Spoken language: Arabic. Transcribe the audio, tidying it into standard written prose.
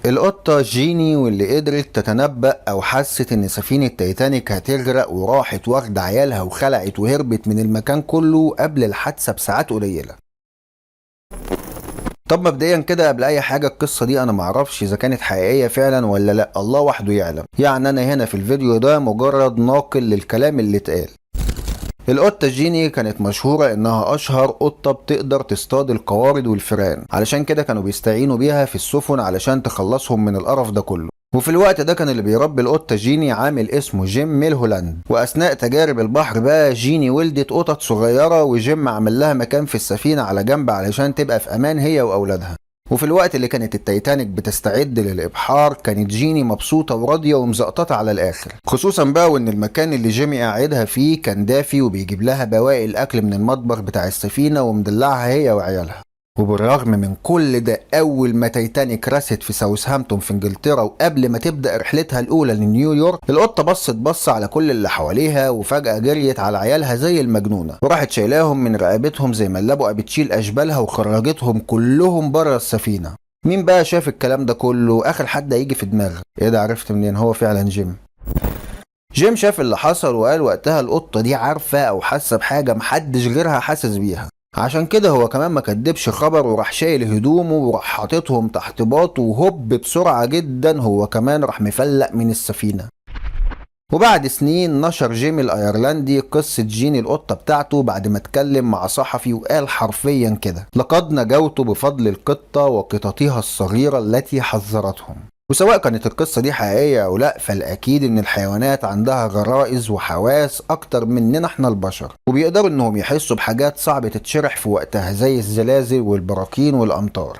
القطة جيني واللي قدرت تتنبأ أو حست إن سفينة تايتانيك هتغرق وراحت واخدة عيالها وخلعت وهربت من المكان كله قبل الحادثة بساعات قليلة. طب مبدئيا كده قبل أي حاجة، القصة دي أنا معرفش إذا كانت حقيقية فعلا ولا لأ، الله وحده يعلم. يعني أنا هنا في الفيديو ده مجرد ناقل للكلام اللي اتقال. القطة جيني كانت مشهورة انها اشهر قطة بتقدر تصطاد القوارض والفئران، علشان كده كانوا بيستعينوا بيها في السفن علشان تخلصهم من القرف ده كله. وفي الوقت ده كان اللي بيربي القطة جيني عامل اسمه جيم ميلهولاند، واثناء تجارب البحر بقى جيني ولدت قطط صغيرة، وجيم عمل لها مكان في السفينة على جنب علشان تبقى في امان هي واولادها. وفي الوقت اللي كانت التايتانيك بتستعد للإبحار كانت جيني مبسوطة وراضية ومزقططة على الآخر، خصوصا بقى وإن المكان اللي جيمي قاعدها فيه كان دافي وبيجيب لها بواقي الأكل من المطبخ بتاع السفينة ومدلعها هي وعيالها. وبالرغم من كل ده، أول ما تايتانيك رست في ساوثهامبتون في إنجلترا وقبل ما تبدأ رحلتها الأولى لنيويورك، القطة بصت على كل اللي حواليها وفجأة جريت على عيالها زي المجنونة، وراحت شايلاهم من رقبتهم زي ما اللبقة بتشيل أشبالها وخرجتهم كلهم بره السفينة. مين بقى شاف الكلام ده كله؟ آخر حد هيجي في دماغك إيه ده؟ عرفت منين؟ هو فعلا جيم. جيم شاف اللي حصل وقال وقتها القطة دي عارفة أو حاسة بحاجة محدش غيرها حاسس بيها، عشان كده هو كمان ما كدبش خبر وراح شايل هدومه وراح حاططهم تحت باطه وهوب بسرعة جدا هو كمان راح مفلق من السفينة. وبعد سنين نشر جيمي الايرلندي قصة جيني القطة بتاعته بعد ما اتكلم مع صحفي وقال حرفيا كده: لقد نجوت بفضل القطة وقططها الصغيرة التي حذرتهم. وسواء كانت القصة دي حقيقية أو لأ، فالأكيد إن الحيوانات عندها غرائز وحواس أكتر مننا إحنا البشر، وبيقدروا إنهم يحسوا بحاجات صعب تتشرح في وقتها زي الزلازل والبراكين والأمطار.